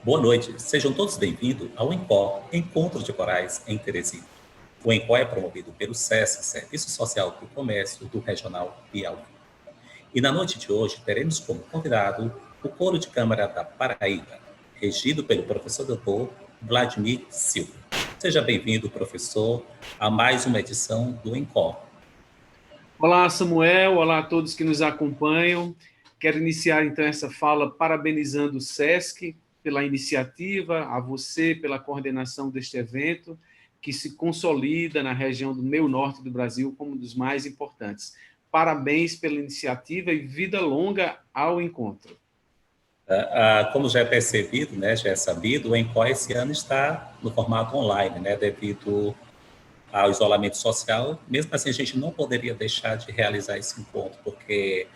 Boa noite, sejam todos bem-vindos ao ENCOR, Encontro de Corais em Teresina. O ENCOR é promovido pelo SESC, Serviço Social do Comércio do Regional Piauí. E na noite de hoje teremos como convidado o Coro de Câmara da Paraíba, regido pelo professor doutor Vladimir Silva. Seja bem-vindo, professor, a mais uma edição do ENCOR. Olá, Samuel. Olá a todos que nos acompanham. Quero iniciar, então, essa fala parabenizando o SESC pela iniciativa, a você pela coordenação deste evento, que se consolida na região do meio norte do Brasil como um dos mais importantes. Parabéns pela iniciativa e vida longa ao encontro. Como já é percebido, né, já é sabido, o ENCOR esse ano está no formato online, né, devido ao isolamento social. Mesmo assim, a gente não poderia deixar de realizar esse encontro, porque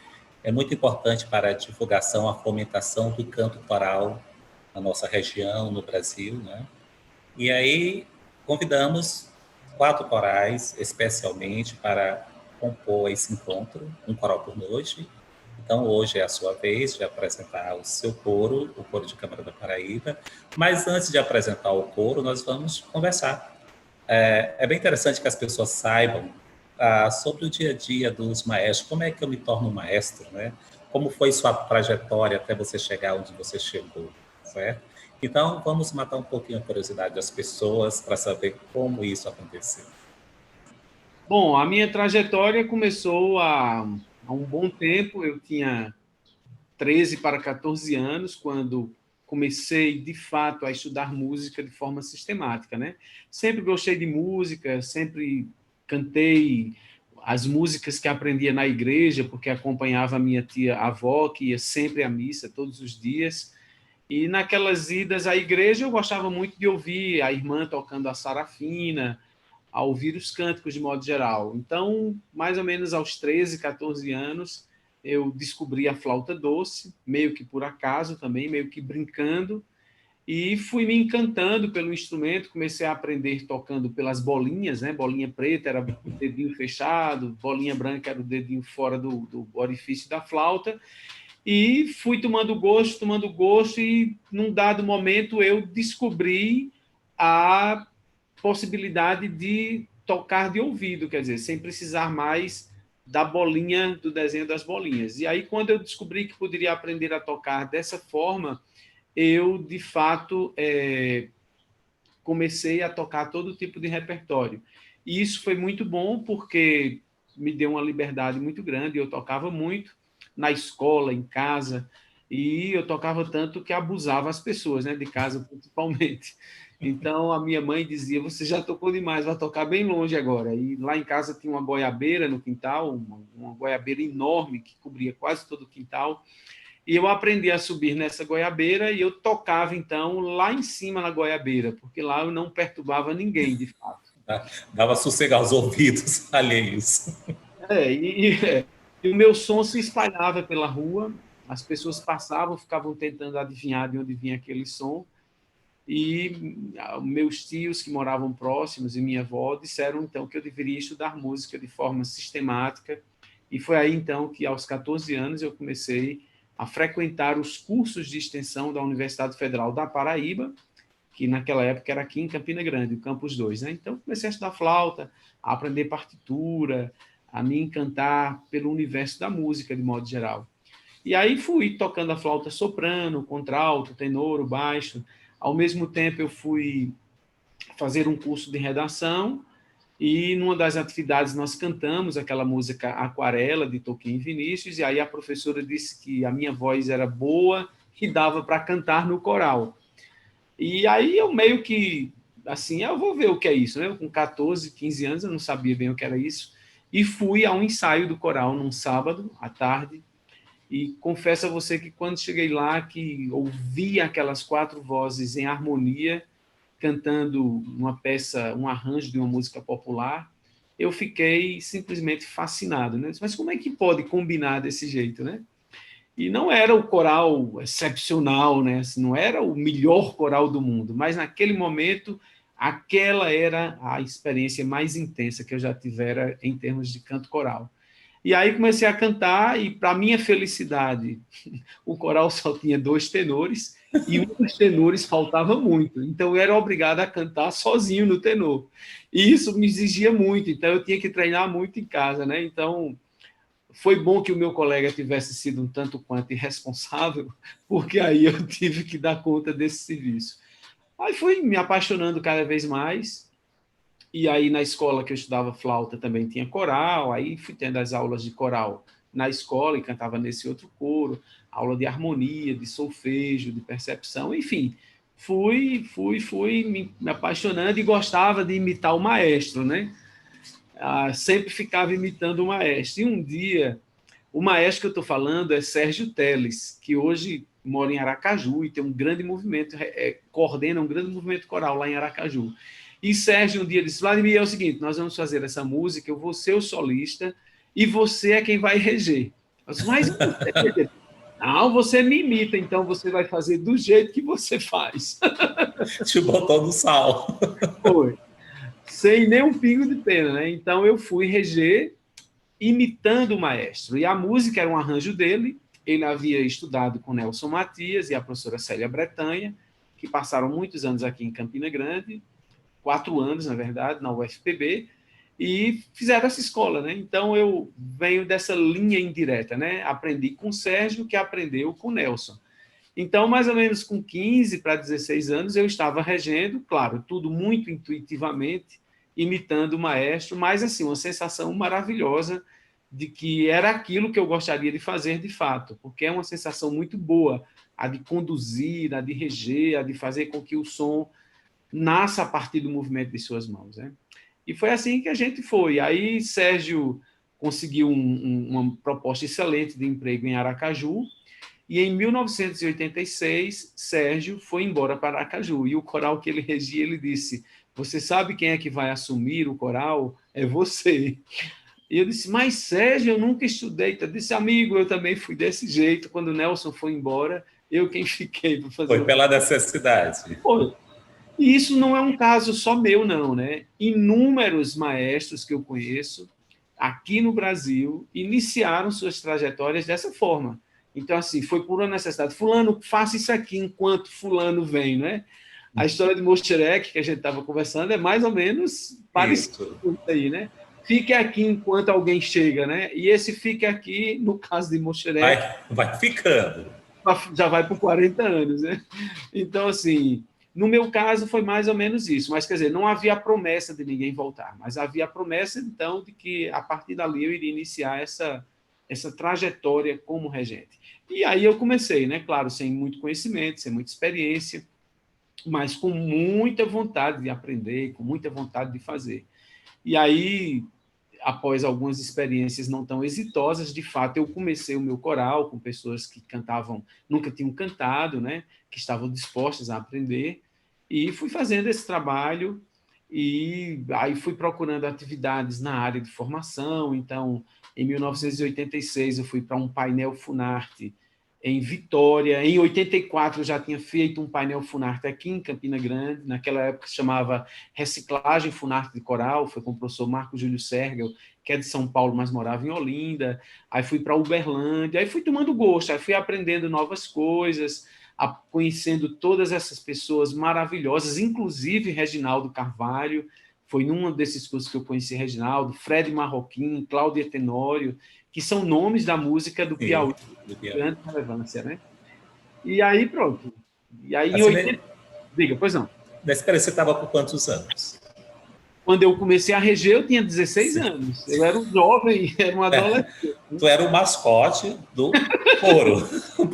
é muito importante para a divulgação, a fomentação do canto coral na nossa região, no Brasil, né? E aí convidamos 4 corais, especialmente para compor esse encontro, um coral por noite. Então, hoje é a sua vez de apresentar o seu coro, o Coro de Câmara da Paraíba. Mas antes de apresentar o coro, nós vamos conversar. É bem interessante que as pessoas saibam sobre o dia a dia dos maestros, como é que eu me torno um maestro, né? Como foi sua trajetória até você chegar onde você chegou, certo? Então, vamos matar um pouquinho a curiosidade das pessoas para saber como isso aconteceu. Bom, a minha trajetória começou há um bom tempo. Eu tinha 13 para 14 anos, quando comecei, de fato, a estudar música de forma sistemática, né? Sempre gostei de música, sempre cantei as músicas que aprendia na igreja, porque acompanhava a minha tia-avó, que ia sempre à missa, todos os dias. E naquelas idas à igreja, eu gostava muito de ouvir a irmã tocando a sarafina, a ouvir os cânticos de modo geral. Então, mais ou menos aos 13, 14 anos, eu descobri a flauta doce, meio que por acaso também, meio que brincando, e fui me encantando pelo instrumento, comecei a aprender tocando pelas bolinhas, né? Bolinha preta era o dedinho fechado, bolinha branca era o dedinho fora do orifício da flauta, e fui tomando gosto, e num dado momento eu descobri a possibilidade de tocar de ouvido, quer dizer, sem precisar mais da bolinha, do desenho das bolinhas. E aí, quando eu descobri que poderia aprender a tocar dessa forma, eu, de fato, comecei a tocar todo tipo de repertório. E isso foi muito bom, porque me deu uma liberdade muito grande. Eu tocava muito na escola, em casa, e eu tocava tanto que abusava as pessoas, né, de casa principalmente. Então a minha mãe dizia: você já tocou demais, vai tocar bem longe agora. E lá em casa tinha uma goiabeira no quintal, uma goiabeira enorme que cobria quase todo o quintal. E eu aprendi a subir nessa goiabeira, e eu tocava, então, lá em cima na goiabeira, porque lá eu não perturbava ninguém, de fato. Tá? Dava sossego aos ouvidos alheios. É, e o meu som se espalhava pela rua, as pessoas passavam, ficavam tentando adivinhar de onde vinha aquele som, e meus tios que moravam próximos e minha avó disseram, então, que eu deveria estudar música de forma sistemática, e foi aí, então, que aos 14 anos eu comecei a frequentar os cursos de extensão da Universidade Federal da Paraíba, que naquela época era aqui em Campina Grande, o Campus 2, né? Então, comecei a estudar flauta, a aprender partitura, a me encantar pelo universo da música, de modo geral. E aí fui tocando a flauta soprano, contralto, tenor, baixo. Ao mesmo tempo, eu fui fazer um curso de redação, e numa das atividades nós cantamos aquela música Aquarela, de Toquinho e Vinícius, e aí a professora disse que a minha voz era boa e dava para cantar no coral. E aí eu meio que, assim, eu vou ver o que é isso, né? Com 14, 15 anos eu não sabia bem o que era isso, e fui a um ensaio do coral num sábado à tarde, e confesso a você que quando cheguei lá, que ouvi aquelas 4 vozes em harmonia, cantando uma peça, um arranjo de uma música popular, eu fiquei simplesmente fascinado, né? Mas como é que pode combinar desse jeito, né? E não era o coral excepcional, né? Assim, não era o melhor coral do mundo, mas naquele momento aquela era a experiência mais intensa que eu já tivera em termos de canto coral. E aí comecei a cantar, e, para minha felicidade, o coral só tinha 2 tenores, e um dos tenores faltava muito. Então, eu era obrigado a cantar sozinho no tenor. E isso me exigia muito, então eu tinha que treinar muito em casa, né? Então, foi bom que o meu colega tivesse sido um tanto quanto irresponsável, porque aí eu tive que dar conta desse serviço. Aí fui me apaixonando cada vez mais, e aí na escola que eu estudava flauta também tinha coral, aí fui tendo as aulas de coral na escola e cantava nesse outro coro, aula de harmonia, de solfejo, de percepção, enfim, fui me apaixonando e gostava de imitar o maestro, né? Sempre ficava imitando o maestro. E um dia, o maestro que eu estou falando é Sérgio Teles, que hoje mora em Aracaju e tem um grande movimento, coordena um grande movimento coral lá em Aracaju. E Sérgio um dia disse: Vladimir, é o seguinte, nós vamos fazer essa música, eu vou ser o solista e você é quem vai reger. Eu disse: mas não, você me imita, então você vai fazer do jeito que você faz. Te botou no sal. Foi. Sem nem um pingo de pena, né? Então eu fui reger imitando o maestro. E a música era um arranjo dele, ele havia estudado com Nelson Matias e a professora Célia Bretanha, que passaram muitos anos aqui em Campina Grande, 4 anos, na verdade, na UFPB, e fizeram essa escola, né? Então eu venho dessa linha indireta, né? Aprendi com o Sérgio, que aprendeu com o Nelson. Então, mais ou menos com 15 para 16 anos, eu estava regendo, claro, tudo muito intuitivamente, imitando o maestro, mas assim, uma sensação maravilhosa de que era aquilo que eu gostaria de fazer de fato, porque é uma sensação muito boa, a de conduzir, a de reger, a de fazer com que o som nasça a partir do movimento de suas mãos, né? E foi assim que a gente foi. Aí Sérgio conseguiu uma proposta excelente de emprego em Aracaju, e em 1986, Sérgio foi embora para Aracaju. E o coral que ele regia, ele disse: você sabe quem é que vai assumir o coral? É você. E eu disse: mas Sérgio, eu nunca estudei. Eu disse: amigo, eu também fui desse jeito. Quando o Nelson foi embora, eu quem fiquei para fazer. Foi pela necessidade. Foi. E isso não é um caso só meu, não, né? Inúmeros maestros que eu conheço aqui no Brasil iniciaram suas trajetórias dessa forma. Então, assim, foi por uma necessidade. Fulano, faça isso aqui enquanto fulano vem, né? A história de Mosterek, que a gente estava conversando, é mais ou menos parecido com isso aí, né? Fique aqui enquanto alguém chega, né? E esse fique aqui, no caso de Mosterek... Vai ficando. Já vai por 40 anos, né? Então, assim... No meu caso, foi mais ou menos isso. Mas, quer dizer, não havia a promessa de ninguém voltar, mas havia a promessa, então, de que, a partir dali, eu iria iniciar essa trajetória como regente. E aí eu comecei, né? Claro, sem muito conhecimento, sem muita experiência, mas com muita vontade de aprender, com muita vontade de fazer. E aí, após algumas experiências não tão exitosas, de fato, eu comecei o meu coral com pessoas que cantavam, nunca tinham cantado, né? Que estavam dispostas a aprender, e fui fazendo esse trabalho, e aí fui procurando atividades na área de formação. Então, em 1986, eu fui para um painel Funarte em Vitória. Em 84, eu já tinha feito um painel Funarte aqui em Campina Grande. Naquela época se chamava Reciclagem Funarte de Coral, foi com o professor Marco Júlio Sergel, que é de São Paulo, mas morava em Olinda. Aí fui para Uberlândia, aí fui tomando gosto, aí fui aprendendo novas coisas, conhecendo todas essas pessoas maravilhosas, inclusive Reginaldo Carvalho. Foi num desses cursos que eu conheci Reginaldo, Fred Marroquim, Cláudia Tenório, que são nomes da música do Piauí, de grande relevância, né? E aí, pronto. E aí, em 80... Diga, pois não. Nesse período, você estava com quantos anos? Quando eu comecei a reger, eu tinha 16 anos. Eu era um jovem, era um adolescente. Tu era o mascote do coro,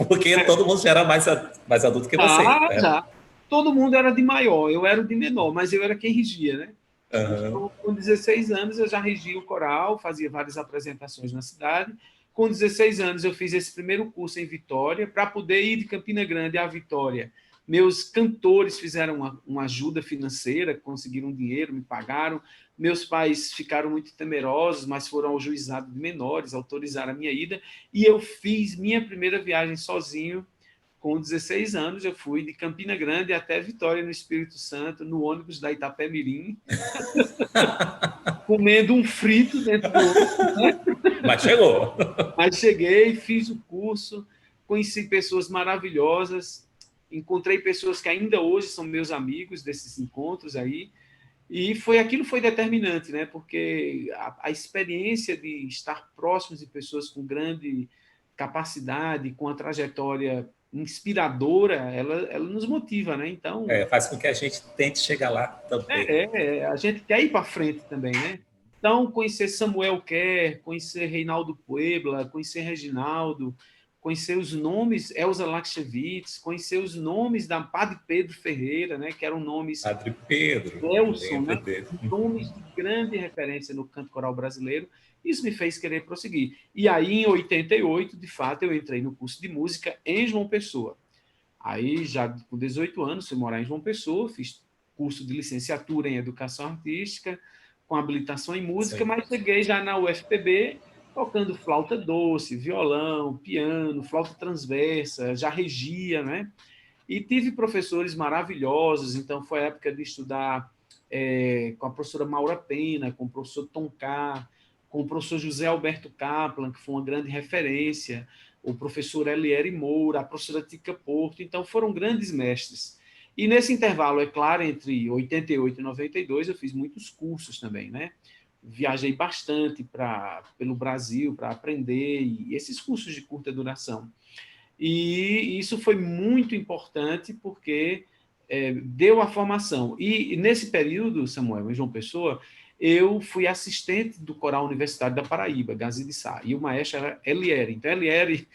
porque todo mundo já era mais adulto que você. Né? Já. Todo mundo era de maior, eu era o de menor, mas eu era quem regia, né? Uhum. Então, com 16 anos, eu já regia o coral, fazia várias apresentações na cidade. Com 16 anos, eu fiz esse primeiro curso em Vitória, para poder ir de Campina Grande à Vitória. Meus cantores fizeram uma ajuda financeira, conseguiram dinheiro, me pagaram. Meus pais ficaram muito temerosos, mas foram ao juizado de menores, autorizaram a minha ida, e eu fiz minha primeira viagem sozinho com 16 anos, eu fui de Campina Grande até Vitória, no Espírito Santo, no ônibus da Itapemirim, comendo um frito dentro do ônibus, né? Mas chegou. Mas cheguei, fiz o curso, conheci pessoas maravilhosas, encontrei pessoas que ainda hoje são meus amigos desses encontros aí, e aquilo foi determinante, né? Porque a experiência de estar próximos de pessoas com grande capacidade, com a trajetória inspiradora, ela nos motiva, né? Então, Faz com que a gente tente chegar lá também. a gente quer ir para frente também, né? Então, conhecer Samuel Kerr, conhecer Reinaldo Puebla, conhecer Reginaldo, conhecer os nomes, Elza Lakshevitz, conhecer os nomes da Padre Pedro Ferreira, né, que eram nomes... Padre Pedro, Nelson, lembro né, dele. nomes de grande referência no canto coral brasileiro. Isso me fez querer prosseguir. E aí, em 88, de fato, eu entrei no curso de música em João Pessoa. Aí, já com 18 anos, fui morar em João Pessoa, fiz curso de licenciatura em Educação Artística, com habilitação em música, Sim. mas cheguei já na UFPB, tocando flauta doce, violão, piano, flauta transversa, já regia, né? E tive professores maravilhosos, então foi a época de estudar com a professora Maura Pena, com o professor Tom K., com o professor José Alberto Kaplan, que foi uma grande referência, o professor Eliere Moura, a professora Tica Porto, então foram grandes mestres. E nesse intervalo, é claro, entre 88 e 92, eu fiz muitos cursos também, né? Viajei bastante pelo Brasil para aprender, e esses cursos de curta duração. E isso foi muito importante porque deu a formação. E nesse período, Samuel, em João Pessoa, eu fui assistente do Coral Universitário da Paraíba, Gazi de Sá, e o maestro era Eliere. Então, Eliere,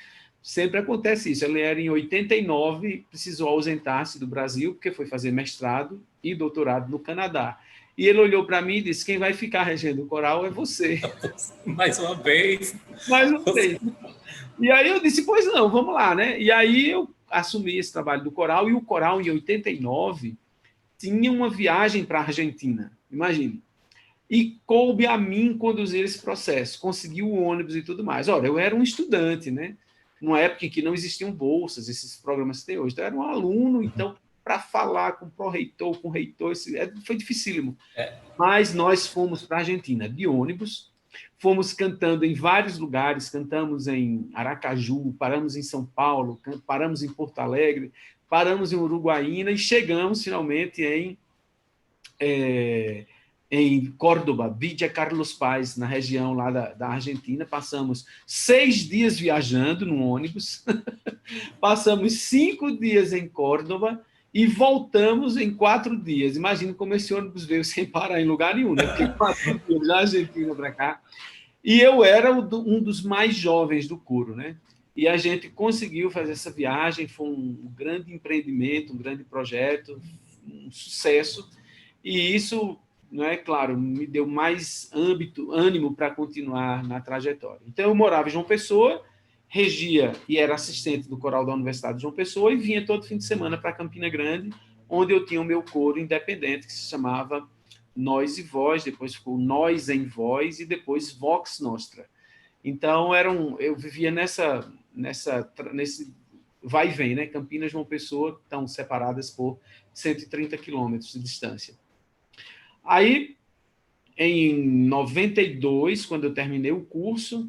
sempre acontece isso. Eliere, em 89, precisou ausentar-se do Brasil, porque foi fazer mestrado e doutorado no Canadá. E ele olhou para mim e disse: quem vai ficar regendo o coral é você. Mais uma vez. Mais uma vez. E aí eu disse: pois não, vamos lá, né? E aí eu assumi esse trabalho do coral, e o coral, em 89, tinha uma viagem para a Argentina, imagine. E coube a mim conduzir esse processo, conseguir o ônibus e tudo mais. Olha, eu era um estudante, né? Numa época em que não existiam bolsas, esses programas que tem hoje. Então, eu era um aluno, então, para falar com o pró-reitor, com o reitor, foi dificílimo. Mas nós fomos para a Argentina de ônibus, fomos cantando em vários lugares, cantamos em Aracaju, paramos em São Paulo, paramos em Porto Alegre, paramos em Uruguaína e chegamos finalmente em Córdoba, Villa Carlos Paz, na região lá da Argentina. Passamos 6 dias viajando no ônibus, passamos 5 dias em Córdoba e voltamos em 4 dias. Imagina como esse ônibus veio sem parar em lugar nenhum, né? Porque 4 dias da Argentina para cá. E eu era um dos mais jovens do coro, né? E a gente conseguiu fazer essa viagem, foi um grande empreendimento, um grande projeto, um sucesso. E isso, não é claro, me deu mais ânimo para continuar na trajetória. Então, eu morava em João Pessoa, regia e era assistente do coral da Universidade de João Pessoa e vinha todo fim de semana para Campina Grande, onde eu tinha o meu coro independente, que se chamava Nós e Voz, depois ficou Nós em Voz e depois Vox Nostra. Então, eu vivia nesse vai e vem, né? Campinas e João Pessoa estão separadas por 130 quilômetros de distância. Aí, em 92, quando eu terminei o curso,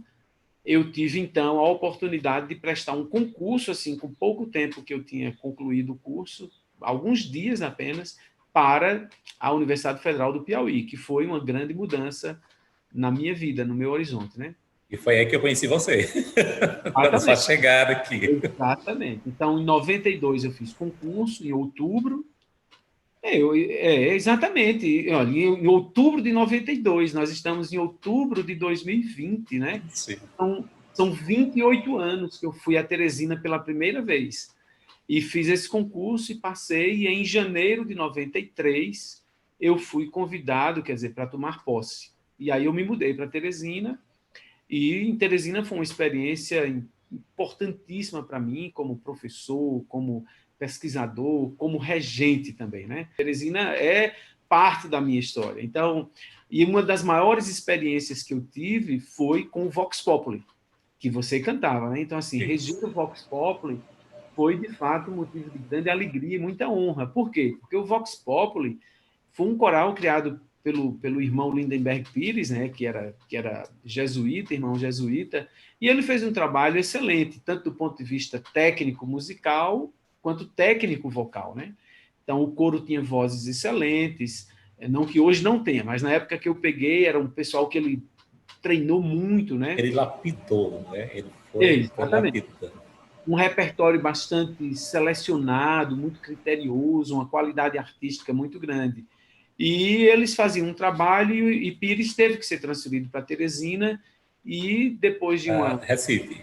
eu tive, então, a oportunidade de prestar um concurso, assim, com pouco tempo que eu tinha concluído o curso, alguns dias apenas, para a Universidade Federal do Piauí, que foi uma grande mudança na minha vida, no meu horizonte, né? E foi aí que eu conheci você, na sua chegada aqui. Exatamente. Então, em 92, eu fiz concurso, em outubro. Exatamente. Olha, em outubro de 92, nós estamos em outubro de 2020, né? Sim. Então, são 28 anos que eu fui a Teresina pela primeira vez. E fiz esse concurso e passei, e em janeiro de 93, eu fui convidado, quer dizer, para tomar posse. E aí eu me mudei para Teresina, e em Teresina foi uma experiência importantíssima para mim, como professor, como pesquisador, como regente também, né? Teresina é parte da minha história. Então, e uma das maiores experiências que eu tive foi com o Vox Populi, que você cantava, né? Então, assim, regir o Vox Populi foi, de fato, um motivo de grande alegria e muita honra. Por quê? Porque o Vox Populi foi um coral criado pelo irmão Lindenberg Pires, né, que era jesuíta, irmão jesuíta, e ele fez um trabalho excelente, tanto do ponto de vista técnico musical, quanto técnico vocal, né? Então, o coro tinha vozes excelentes, não que hoje não tenha, mas na época que eu peguei, era um pessoal que ele treinou muito, né? Ele lapidou, né? Ele foi Exatamente. lapidando. Um repertório bastante selecionado, muito criterioso, uma qualidade artística muito grande. E eles faziam um trabalho e Pires teve que ser transferido para Teresina e depois de uma... Recife.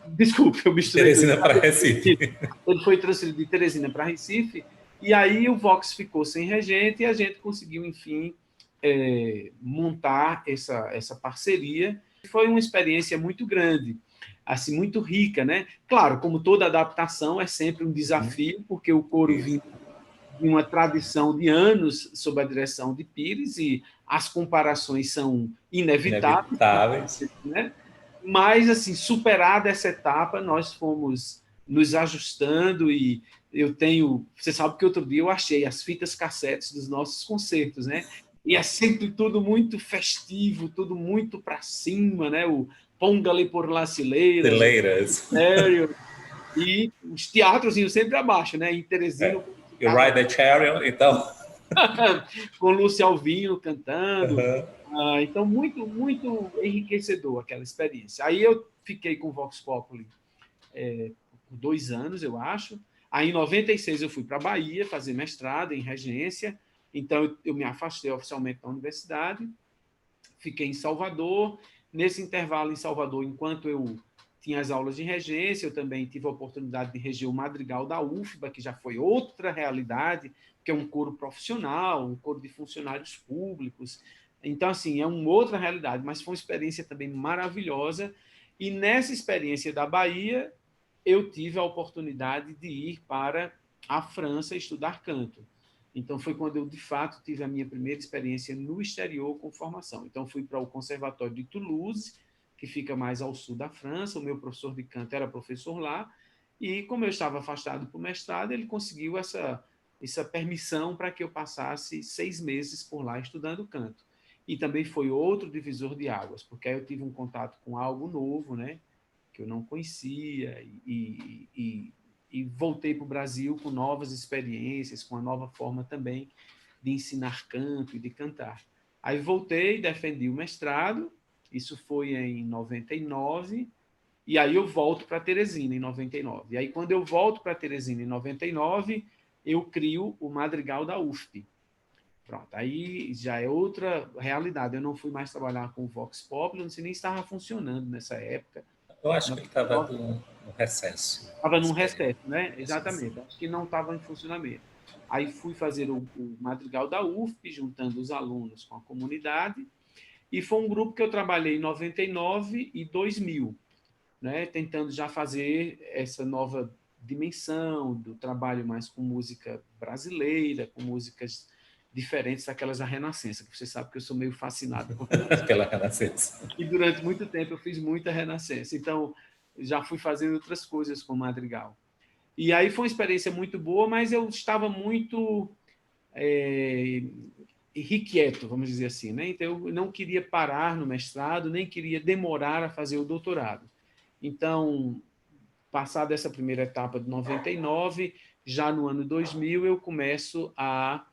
Desculpe, eu misturei tudo. Teresina para Recife. Ele foi transferido de Teresina para Recife e aí o Vox ficou sem regente e a gente conseguiu, enfim, montar essa parceria. Foi uma experiência muito grande, assim, muito rica, né? Claro, como toda adaptação é sempre um desafio, porque o coro vinha de uma tradição de anos sob a direção de Pires e as comparações são inevitáveis, né? Mas, assim, superada essa etapa, nós fomos nos ajustando e eu tenho... Você sabe que outro dia eu achei as fitas cassetes dos nossos concertos, né? E é sempre tudo muito festivo, tudo muito para cima, né? O Póngale por las Hileiras, sério, e os teatros iam sempre abaixo, né? Em Teresina... You Ride the Chariot, então... com Lúcia Alvino cantando. Então, muito, muito enriquecedor aquela experiência. Aí eu fiquei com o Vox Populi por 2 anos, eu acho. Aí, em 96, eu fui para a Bahia fazer mestrado em regência. Então, eu me afastei oficialmente da universidade. Fiquei em Salvador. Nesse intervalo em Salvador, enquanto eu tinha as aulas de regência, eu também tive a oportunidade de reger o Madrigal da UFBA, que já foi outra realidade, que é um coro profissional, um coro de funcionários públicos. Então, assim, é uma outra realidade, mas foi uma experiência também maravilhosa. E nessa experiência da Bahia, eu tive a oportunidade de ir para a França estudar canto. Então, foi quando eu, de fato, tive a minha primeira experiência no exterior com formação. Então, fui para o Conservatório de Toulouse, que fica mais ao sul da França. O meu professor de canto era professor lá. E, como eu estava afastado para o mestrado, ele conseguiu essa permissão para que eu passasse 6 meses por lá estudando canto. E também foi outro divisor de águas, porque aí eu tive um contato com algo novo, né, que eu não conhecia, e voltei para o Brasil com novas experiências, com uma nova forma também de ensinar canto e de cantar. Aí voltei, defendi o mestrado, isso foi em 99, e aí eu volto para Teresina em 99. E aí, quando eu volto para Teresina em 99, eu crio o Madrigal da UFP. Pronto, aí já é outra realidade. Eu não fui mais trabalhar com o Vox Populi, eu não sei nem se estava funcionando nessa época. Eu acho que ele estava no recesso. Estava num recesso, né? Exatamente. Acho que não estava em funcionamento. Aí fui fazer o Madrigal da UFP, juntando os alunos com a comunidade, e foi um grupo que eu trabalhei em 99 e 2000, né? Tentando já fazer essa nova dimensão do trabalho mais com música brasileira, com músicas diferentes daquelas da Renascença, que você sabe que eu sou meio fascinado pela Renascença. E durante muito tempo eu fiz muita Renascença. Então, já fui fazendo outras coisas com Madrigal. E aí foi uma experiência muito boa, mas eu estava muito irrequieto, vamos dizer assim, né? Então, eu não queria parar no mestrado, nem queria demorar a fazer o doutorado. Então, passada essa primeira etapa de 99, já no ano 2000, eu começo a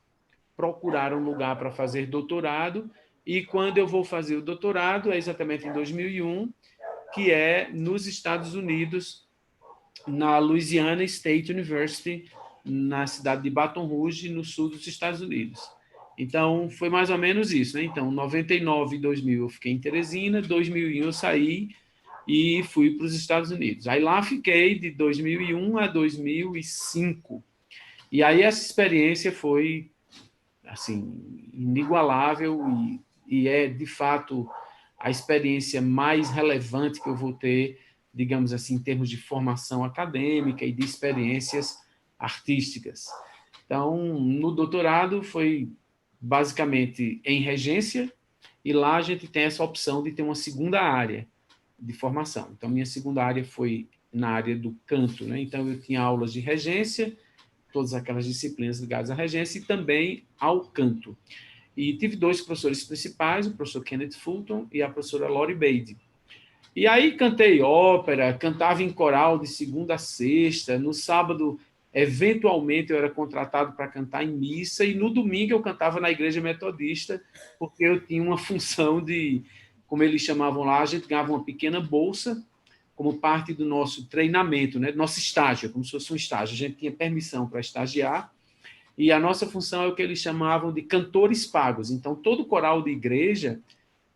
procurar um lugar para fazer doutorado, e quando eu vou fazer o doutorado, é exatamente em 2001, que é nos Estados Unidos, na Louisiana State University, na cidade de Baton Rouge, no sul dos Estados Unidos. Então, foi mais ou menos isso, né? Então, 99 e 2000 eu fiquei em Teresina, 2001 eu saí e fui para os Estados Unidos. Aí lá fiquei de 2001 a 2005. E aí essa experiência foi, assim, inigualável e é, de fato, a experiência mais relevante que eu vou ter, digamos assim, em termos de formação acadêmica e de experiências artísticas. Então, no doutorado foi basicamente em regência, e lá a gente tem essa opção de ter uma segunda área de formação. Então, minha segunda área foi na área do canto, né? Então, eu tinha aulas de regência, todas aquelas disciplinas ligadas à regência, e também ao canto. E tive 2 professores principais, o professor Kenneth Fulton e a professora Lori Beide. E aí cantei ópera, cantava em coral de segunda a sexta, no sábado, eventualmente, eu era contratado para cantar em missa, e no domingo eu cantava na igreja metodista, porque eu tinha uma função de, como eles chamavam lá, a gente ganhava uma pequena bolsa, como parte do nosso treinamento, né, do nosso estágio, como se fosse um estágio. A gente tinha permissão para estagiar, e a nossa função é o que eles chamavam de cantores pagos. Então, todo coral de igreja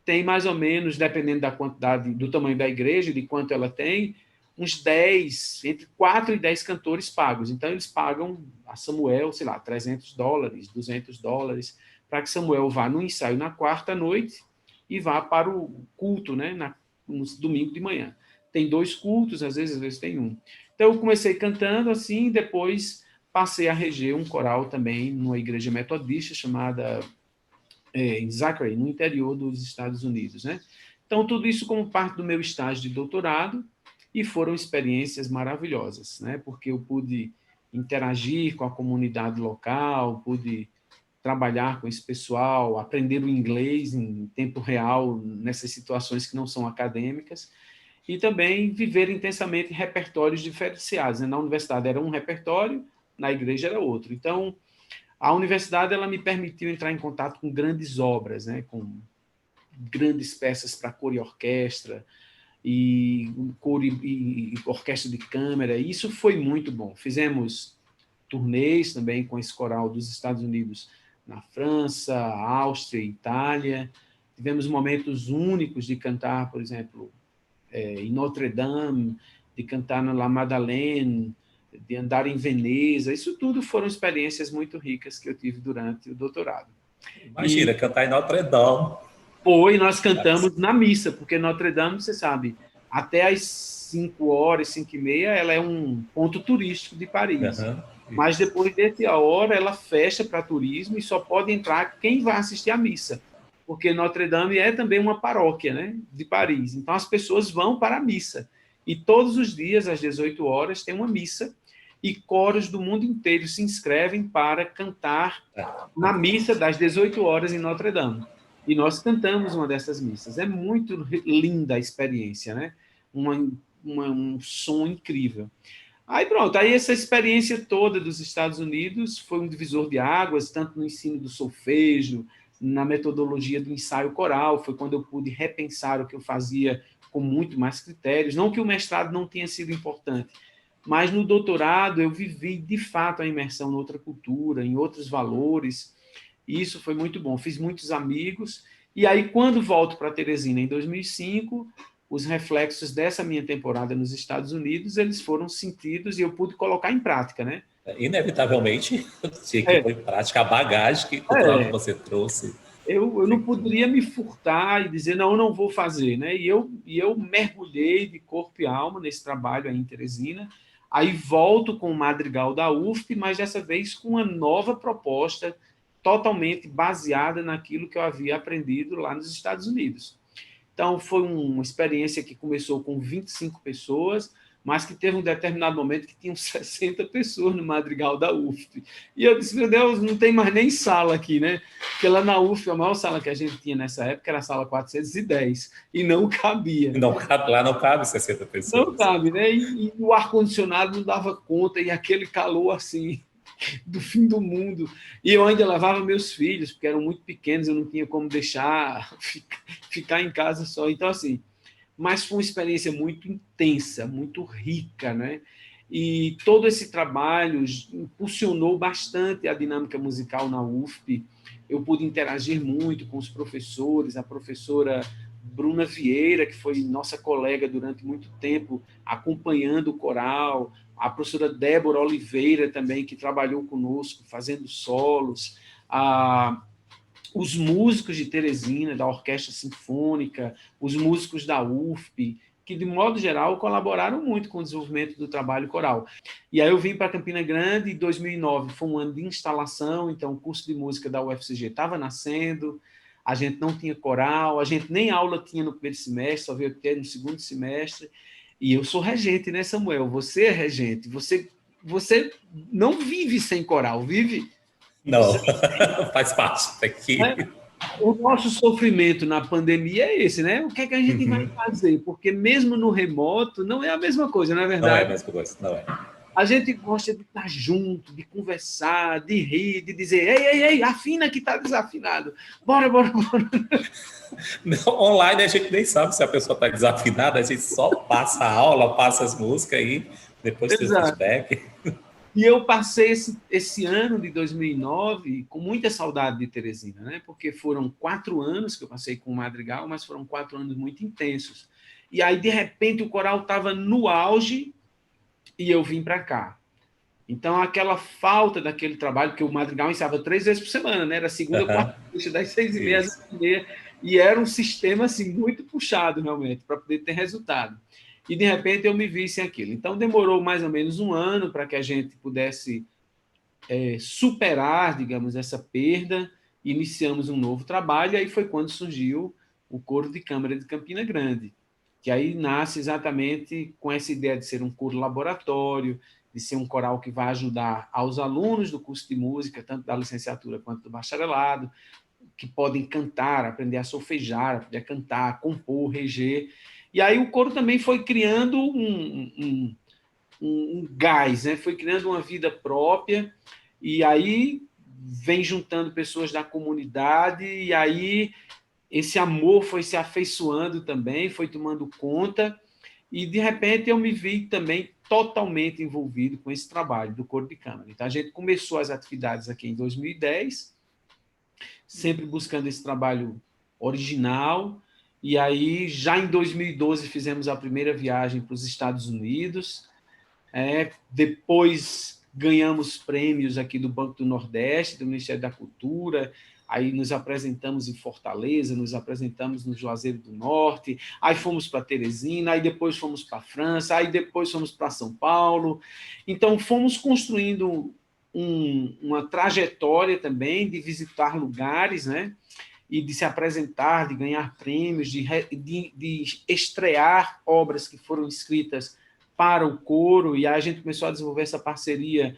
tem mais ou menos, dependendo da quantidade, do tamanho da igreja, de quanto ela tem, uns 10, entre 4 e 10 cantores pagos. Então, eles pagam a Samuel, sei lá, $300, $200, para que Samuel vá no ensaio na quarta noite e vá para o culto, né, no domingo de manhã. Tem 2 cultos, às vezes tem um. Então, eu comecei cantando assim, depois passei a reger um coral também numa igreja metodista chamada em Zachary, no interior dos Estados Unidos, né? Então, tudo isso como parte do meu estágio de doutorado, e foram experiências maravilhosas, né? Porque eu pude interagir com a comunidade local, pude trabalhar com esse pessoal, aprender o inglês em tempo real, nessas situações que não são acadêmicas, e também viver intensamente repertórios diferenciados, né? Na universidade era um repertório, na igreja era outro. Então, a universidade ela me permitiu entrar em contato com grandes obras, né? Com grandes peças para coro e orquestra, e coro e orquestra de câmara. E isso foi muito bom. Fizemos turnês também com esse coral dos Estados Unidos na França, Áustria, Itália. Tivemos momentos únicos de cantar, por exemplo, em Notre Dame, de cantar na La Madeleine, de andar em Veneza. Isso tudo foram experiências muito ricas que eu tive durante o doutorado. Imagina, cantar em Notre Dame. Nós cantamos na missa, porque Notre Dame, você sabe, até às 5 horas, 5 e meia, ela é um ponto turístico de Paris. Uhum. Mas depois dessa hora, ela fecha para turismo e só pode entrar quem vai assistir à missa. Porque Notre Dame é também uma paróquia, né, de Paris. Então, as pessoas vão para a missa. E todos os dias, às 18 horas, tem uma missa, e coros do mundo inteiro se inscrevem para cantar na missa das 18 horas em Notre Dame. E nós cantamos uma dessas missas. É muito linda a experiência, né? Um som incrível. Aí pronto, aí essa experiência toda dos Estados Unidos foi um divisor de águas, tanto no ensino do solfejo, na metodologia do ensaio coral, foi quando eu pude repensar o que eu fazia com muito mais critérios. Não que o mestrado não tenha sido importante, mas no doutorado eu vivi, de fato, a imersão em outra cultura, em outros valores, e isso foi muito bom. Fiz muitos amigos, e aí, quando volto para Teresina, em 2005, os reflexos dessa minha temporada nos Estados Unidos, eles foram sentidos e eu pude colocar em prática, né? Inevitavelmente, tinha que pôr em prática a bagagem cultural que você trouxe. Eu não poderia me furtar e dizer, não, eu não vou fazer, né? E eu mergulhei de corpo e alma nesse trabalho aí em Teresina. Aí volto com o Madrigal da UFP, mas dessa vez com uma nova proposta totalmente baseada naquilo que eu havia aprendido lá nos Estados Unidos. Então, foi uma experiência que começou com 25 pessoas, mas que teve um determinado momento que tinham 60 pessoas no Madrigal da UFP. E eu disse, meu Deus, não tem mais nem sala aqui, né? Porque lá na UFP, a maior sala que a gente tinha nessa época era a sala 410, e não cabia. Lá não cabe 60 pessoas. Não cabe, né? E o ar-condicionado não dava conta, e aquele calor assim, do fim do mundo. E eu ainda levava meus filhos, porque eram muito pequenos, eu não tinha como deixar ficar em casa só. Então, assim, mas foi uma experiência muito intensa, muito rica, né? E todo esse trabalho impulsionou bastante a dinâmica musical na UFP. Eu pude interagir muito com os professores, a professora Bruna Vieira, que foi nossa colega durante muito tempo, acompanhando o coral, a professora Débora Oliveira também, que trabalhou conosco, fazendo solos, os músicos de Teresina, da Orquestra Sinfônica, os músicos da UFP, que, de modo geral, colaboraram muito com o desenvolvimento do trabalho coral. E aí eu vim para Campina Grande, em 2009, foi um ano de instalação, então o curso de música da UFCG estava nascendo, a gente não tinha coral, a gente nem aula tinha no primeiro semestre, só veio ter no segundo semestre, E eu sou regente, né, Samuel? Você é regente. Você não vive sem coral, vive? Não, Você, faz parte né? daqui. O nosso sofrimento na pandemia é esse, né? O que é que a gente vai fazer? Porque mesmo no remoto não é a mesma coisa, não é Não é a verdade? mesma coisa, não é. A gente gosta de estar junto, de conversar, de rir, de dizer, ei, ei, ei, afina que está desafinado. Bora, bora, bora. Online a gente nem sabe se a pessoa está desafinada, a gente só passa a aula, passa as músicas e depois tem o Exato. feedback. E eu passei esse ano de 2009 com muita saudade de Teresina, né? Porque foram 4 anos que eu passei com o Madrigal, mas foram 4 anos muito intensos. E aí, de repente, o coral estava no auge e eu vim para cá. Então, aquela falta daquele trabalho, que o Madrigal ensaiava 3 vezes por semana, né? Era segunda, quarta, Uhum, sexta, das 6h30 às isso. 8h30, e era um sistema assim, muito puxado, realmente, para poder ter resultado. E, de repente, eu me vi sem aquilo. Então, demorou mais ou menos um ano para que a gente pudesse superar, digamos, essa perda, iniciamos um novo trabalho, e aí foi quando surgiu o Coro de Câmara de Campina Grande, que aí nasce exatamente com essa ideia de ser um coro laboratório, de ser um coral que vai ajudar aos alunos do curso de música, tanto da licenciatura quanto do bacharelado, que podem cantar, aprender a solfejar, aprender a cantar, compor, reger. E aí o coro também foi criando um gás, né? Foi criando uma vida própria, e aí vem juntando pessoas da comunidade, e aí esse amor foi se afeiçoando também, foi tomando conta, e de repente eu me vi também totalmente envolvido com esse trabalho do Coro de Câmara. Então a gente começou as atividades aqui em 2010, sempre buscando esse trabalho original, e aí já em 2012 fizemos a primeira viagem para os Estados Unidos, depois ganhamos prêmios aqui do Banco do Nordeste, do Ministério da Cultura, aí nos apresentamos em Fortaleza, nos apresentamos no Juazeiro do Norte, aí fomos para Teresina, aí depois fomos para a França, aí depois fomos para São Paulo. Então, fomos construindo uma trajetória também de visitar lugares, né? E de se apresentar, de ganhar prêmios, de estrear obras que foram escritas para o coro, e aí a gente começou a desenvolver essa parceria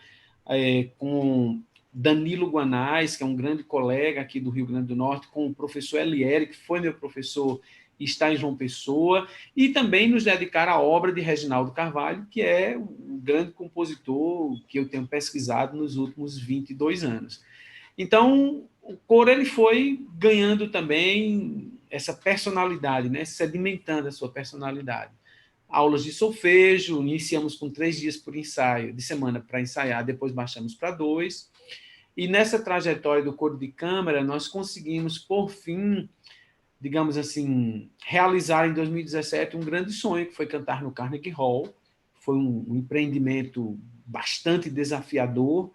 com Danilo Guanais, que é um grande colega aqui do Rio Grande do Norte, com o professor Eliere, que foi meu professor e está em João Pessoa, e também nos dedicar à obra de Reginaldo Carvalho, que é um grande compositor que eu tenho pesquisado nos últimos 22 anos. Então, o coro ele foi ganhando também essa personalidade, né? Sedimentando a sua personalidade. Aulas de solfejo, iniciamos com 3 dias por ensaio, de semana para ensaiar, depois baixamos para 2. E nessa trajetória do coro de câmara, nós conseguimos, por fim, digamos assim, realizar em 2017 um grande sonho, que foi cantar no Carnegie Hall. Foi um empreendimento bastante desafiador,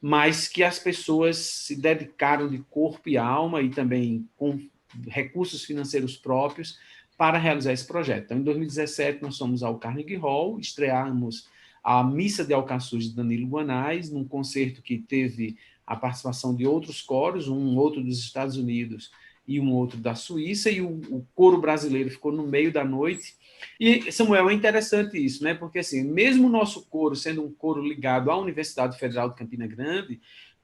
mas que as pessoas se dedicaram de corpo e alma e também com recursos financeiros próprios para realizar esse projeto. Então, em 2017, nós fomos ao Carnegie Hall, estreamos a Missa de Alcaçuz de Danilo Guanais, num concerto que teve a participação de outros coros, um outro dos Estados Unidos e um outro da Suíça, e o coro brasileiro ficou no meio da noite. E, Samuel, é interessante isso, né? Porque, assim, mesmo o nosso coro sendo um coro ligado à Universidade Federal de Campina Grande,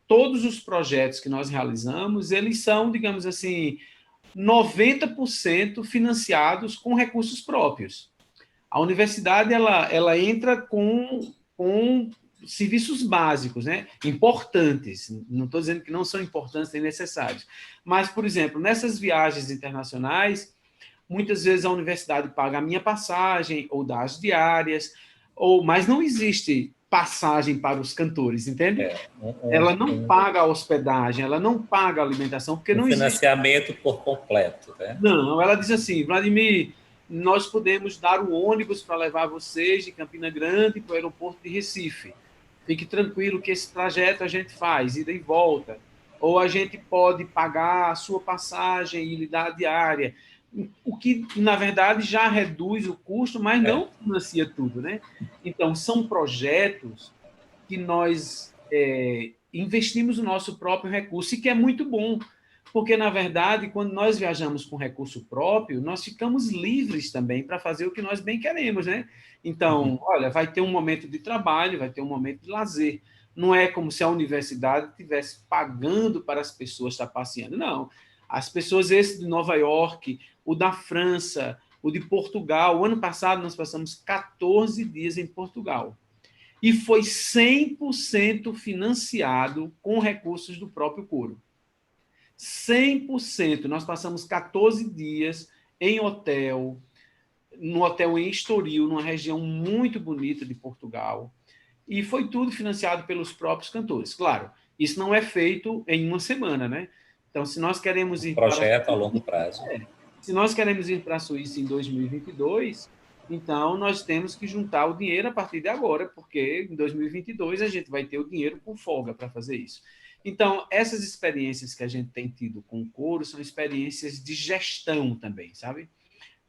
todos os projetos que nós realizamos, eles são, digamos assim, 90% financiados com recursos próprios. A universidade ela entra com serviços básicos, né? Importantes. Não estou dizendo que não são importantes nem necessários. Mas, por exemplo, nessas viagens internacionais, muitas vezes a universidade paga a minha passagem ou dá as diárias, mas não existe passagem para os cantores, entende? É, Ela não paga a hospedagem, ela não paga a alimentação, porque um não existe. financiamento por completo, né? Não, ela diz assim, Vladimir, nós podemos dar o ônibus para levar vocês de Campina Grande para o aeroporto de Recife. Fique tranquilo que esse trajeto a gente faz, ida e volta. Ou a gente pode pagar a sua passagem e lhe dar a diária. O que, na verdade, já reduz o custo, mas É. não financia tudo, né? Então, são projetos que nós investimos o nosso próprio recurso, e que é muito bom, Porque, na verdade, quando nós viajamos com recurso próprio, nós ficamos livres também para fazer o que nós bem queremos, né? Então, olha, vai ter um momento de trabalho, vai ter um momento de lazer. Não é como se a universidade estivesse pagando para as pessoas estar passeando. Não. As pessoas, esse de Nova York, o da França, o de Portugal. O ano passado nós passamos 14 dias em Portugal. E foi 100% financiado com recursos do próprio coro. 100%. Nós passamos 14 dias em hotel, no hotel em Estoril, numa região muito bonita de Portugal. E foi tudo financiado pelos próprios cantores. Claro, isso não é feito em uma semana, né? Então, se nós queremos ir Projeto a longo prazo. se nós queremos ir para a Suíça em 2022, então nós temos que juntar o dinheiro a partir de agora, porque em 2022 a gente vai ter o dinheiro com folga para fazer isso. Então, essas experiências que a gente tem tido com o coro são experiências de gestão também, sabe?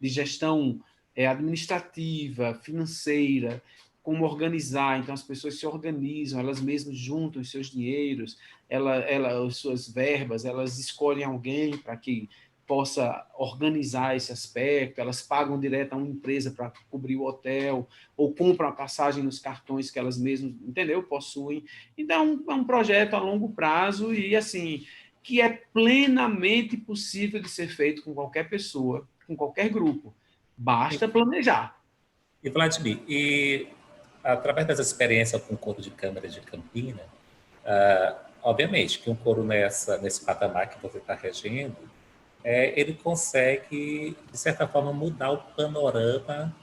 De gestão administrativa, financeira, como organizar. Então, as pessoas se organizam, elas mesmas juntam os seus dinheiros, as suas verbas, elas escolhem alguém para que possa organizar esse aspecto, elas pagam direto a uma empresa para cobrir o hotel, ou compram a passagem nos cartões que elas mesmas, entendeu, possuem. Então, é um projeto a longo prazo e, assim, que é plenamente possível de ser feito com qualquer pessoa, com qualquer grupo. Basta planejar. E, Vladimir, através dessa experiência com o coro de câmara de Campina, obviamente que um coro nesse patamar que você está regendo, ele consegue, de certa forma, mudar o panorama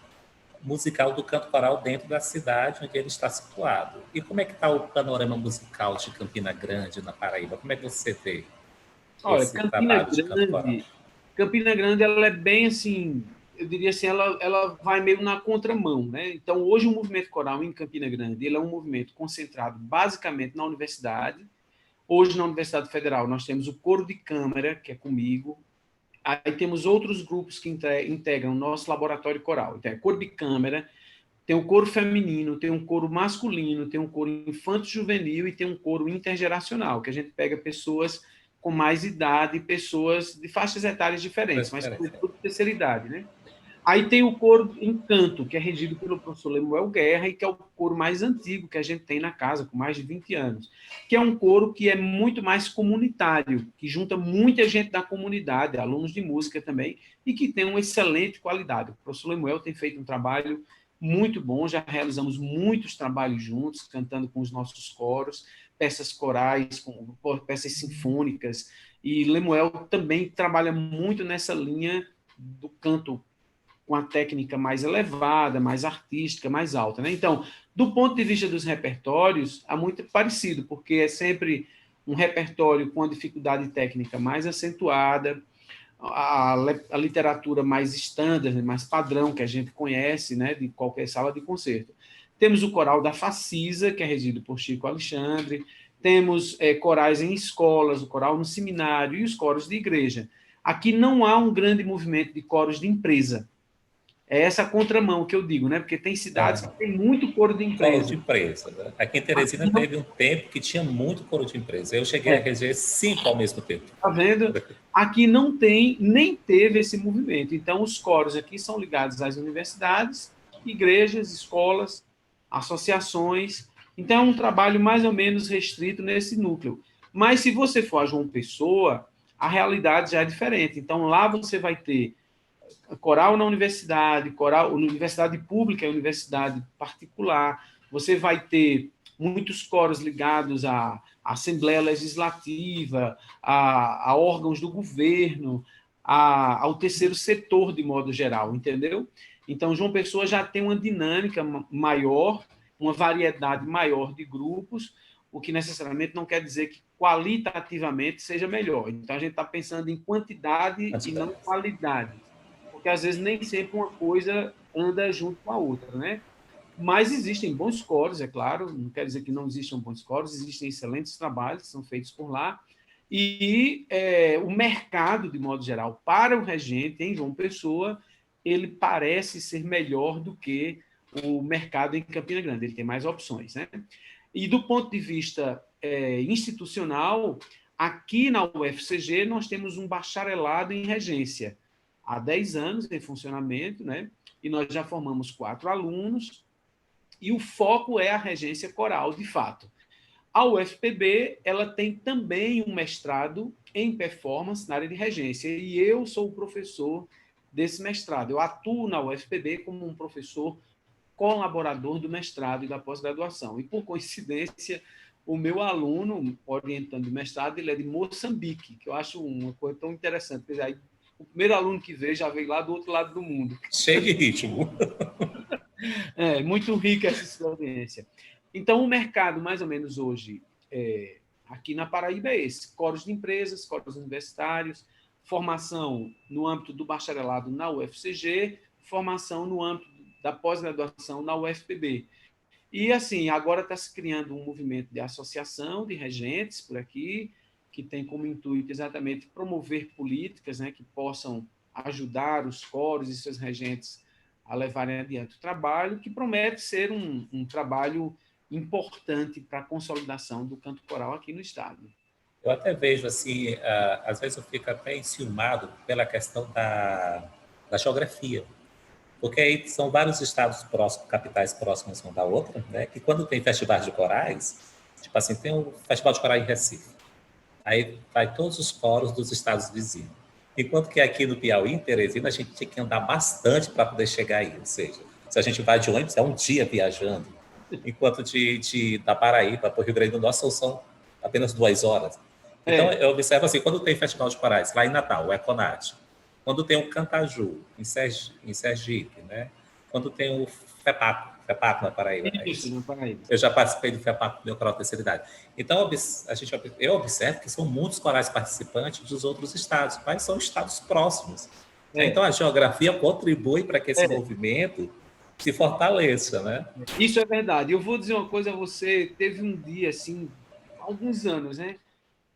musical do canto coral dentro da cidade onde ele está situado. E como é que está o panorama musical de Campina Grande, na Paraíba? Como é que você vê Olha, esse trabalho de canto coral? Campina Grande, ela é bem assim, eu diria assim, ela vai meio na contramão, né? Então, hoje o movimento coral em Campina Grande, ele é um movimento concentrado basicamente na universidade. Hoje, na Universidade Federal, nós temos o coro de câmara, que é comigo. Aí temos outros grupos que integram o nosso laboratório coral. Então, é coro de câmara, tem um coro feminino, tem um coro masculino, tem um coro infanto-juvenil e tem um coro intergeracional, que a gente pega pessoas com mais idade, pessoas de faixas etárias diferentes, mas tudo de terceira idade, né? Aí tem o coro Encanto, que é regido pelo professor Lemuel Guerra e que é o coro mais antigo que a gente tem na casa, com mais de 20 anos, que é um coro que é muito mais comunitário, que junta muita gente da comunidade, alunos de música também, e que tem uma excelente qualidade. O professor Lemuel tem feito um trabalho muito bom, já realizamos muitos trabalhos juntos, cantando com os nossos coros, peças corais, com peças sinfônicas, e Lemuel também trabalha muito nessa linha do canto com a técnica mais elevada, mais artística, mais alta, né? Então, do ponto de vista dos repertórios, é muito parecido, porque é sempre um repertório com a dificuldade técnica mais acentuada, a literatura mais standard, mais padrão, que a gente conhece, né, de qualquer sala de concerto. Temos o coral da Facisa, que é regido por Chico Alexandre, temos corais em escolas, o coral no seminário e os coros de igreja. Aqui não há um grande movimento de coros de empresa. É essa contramão que eu digo, né? Porque tem cidades que tem muito coro de empresa. Coro de empresa. Né? Aqui em Teresina teve um tempo que tinha muito coro de empresa. Eu cheguei a reger 5 ao mesmo tempo. Tá vendo? Aqui não tem, nem teve esse movimento. Então, os coros aqui são ligados às universidades, igrejas, escolas, associações. Então, é um trabalho mais ou menos restrito nesse núcleo. Mas, se você for a João Pessoa, a realidade já é diferente. Então, lá você vai ter coral na universidade, coral, universidade pública e universidade particular. Você vai ter muitos coros ligados à Assembleia Legislativa, a órgãos do governo, ao terceiro setor, de modo geral, entendeu? Então, João Pessoa já tem uma dinâmica maior, uma variedade maior de grupos, o que necessariamente não quer dizer que qualitativamente seja melhor. Então, a gente está pensando em quantidade e não qualidade, porque às vezes nem sempre uma coisa anda junto com a outra, né? Mas existem bons coros, é claro, não quer dizer que não existam bons coros, existem excelentes trabalhos que são feitos por lá, e o mercado, de modo geral, para o regente em João Pessoa, ele parece ser melhor do que o mercado em Campina Grande, ele tem mais opções, né? E do ponto de vista institucional, Aqui na UFCG, nós temos um bacharelado em regência, há 10 anos em funcionamento, né? E nós já formamos 4 alunos, e o foco é a regência coral, de fato. A UFPB, ela tem também um mestrado em performance na área de regência, e eu sou o professor desse mestrado. Eu atuo na UFPB como um professor colaborador do mestrado e da pós-graduação. E, por coincidência, o meu aluno orientando o mestrado, ele é de Moçambique, que eu acho uma coisa tão interessante. Quer dizer, aí, o primeiro aluno que veio já veio lá do outro lado do mundo. Cheio de ritmo. É, muito rica essa experiência. Então, o mercado, mais ou menos hoje, aqui na Paraíba é esse: coros de empresas, coros universitários, formação no âmbito do bacharelado na UFCG, formação no âmbito da pós-graduação na UFPB. E, assim, agora está se criando um movimento de associação de regentes por aqui, que tem como intuito exatamente promover políticas, né, que possam ajudar os coros e seus regentes a levarem adiante o trabalho, que promete ser um trabalho importante para a consolidação do canto coral aqui no estado. Eu até vejo, assim, às vezes eu fico até enciumado pela questão da geografia, porque aí são vários estados próximos, capitais próximas uma da outra, né, que quando tem festivais de corais, tipo assim, tem o Festival de Coral em Recife, aí vai todos os coros dos estados vizinhos. Enquanto que aqui no Piauí, em Teresina, a gente tinha que andar bastante para poder chegar aí, ou seja, se a gente vai de ônibus, é um dia viajando, enquanto da Paraíba para o Rio Grande do Norte são apenas 2 horas. Então, eu observo assim, quando tem festival de corais, lá em Natal, o Econat, quando tem o Cantaju, em Sergipe, né? Quando tem o FEPACO na Paraíba. Isso, na Paraíba. Eu já participei do FEPACO do meu coral terceira idade. Então, eu observo que são muitos corais participantes dos outros estados, mas são estados próximos. Então, a geografia contribui para que esse movimento se fortaleça, né? Isso é verdade. Eu vou dizer uma coisa a você. Teve um dia, assim, há alguns anos, né,